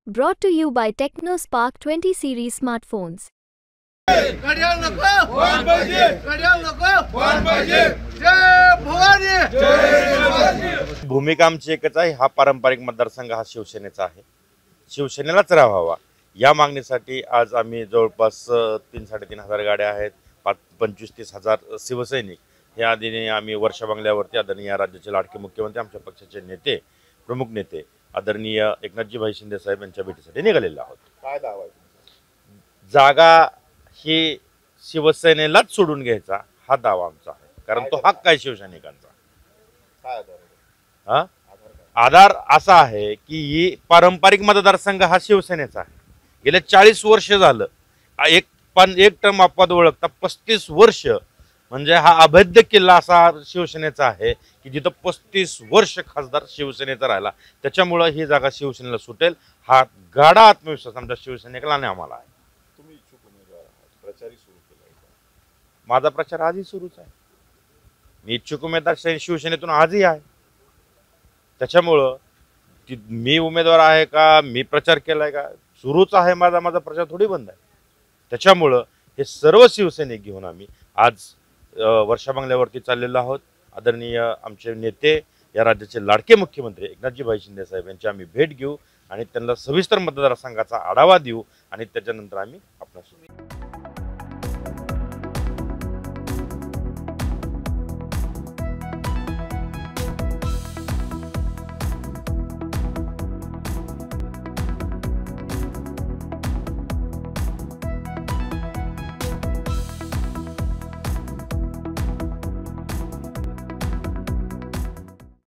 Brought to you by TechnoSpark 20 series smartphones. घड्याळ नको one पाहिजे घड्याळ नको वन पाहिजे जय भवानी जय शिवाजी। भूमिका आमची एकच आहे। हा पारंपरिक मतदारसंघ हा शिवसेनेचा आहे, शिवसेनेलाच राहावा या मागणीसाठी आज आम्ही जवळपास 3-3.5 हजार गाड्या आहेत, 25-30 हजार शिवसैनिक हे आधीने आम्ही वर्षा बंगल्यावरती आदरणीय राज्याचे लाडके मुख्यमंत्री आमच्या पक्षाचे नेते प्रमुख नेते आदरणीय एकनाथजी शिंदे साहेब यांच्या भेटीसाठी निघालेलो आहोत। काय दावा आहे? जागा ही शिवसेनेलाच सोडून घ्यायचा हा दावा आमचा आहे, कारण तो हक्क आहे शिवसैनिकांचा। काय आधार आहे? हा आधार असा आहे की ही पारंपरिक मतदारसंघ हा शिवसेनेचा आहे। गेल्या 40 वर्ष झालं एक टर्म अपवाद ओळखता 35 वर्ष म्हणजे हा अभेद्य किल्ला असा शिवसेनेचा आहे की जिथं 35 वर्ष खासदार शिवसेनेचा राहिला, त्याच्यामुळे ही जागा शिवसेनेला सुटेल हा गाढा आत्मविश्वास आमच्या शिवसैनिकाला आणि आम्हाला आहे। तुम्ही इच्छुक उमेदवार आहात, प्रचारही सुरू केला आहे का? माझा प्रचार आजही सुरूच आहे। मी इच्छुक उमेदवार शिवसेनेतून आजही आहे, त्याच्यामुळं मी उमेदवार आहे का मी प्रचार केलाय का सुरूच आहे माझा प्रचार थोडी बंद आहे। त्याच्यामुळं हे सर्व शिवसैनिक घेऊन आम्ही आज वर्षा बंगल्यावरती चाललेलो आहोत। आदरणीय आमचे नेते या राज्याचे लाडके मुख्यमंत्री एकनाथजी शिंदे साहेब यांची आम्ही भेट घेऊ आणि त्यांना सविस्तर मतदारसंघाचा आढावा देऊ आणि त्याच्यानंतर आम्ही आपणास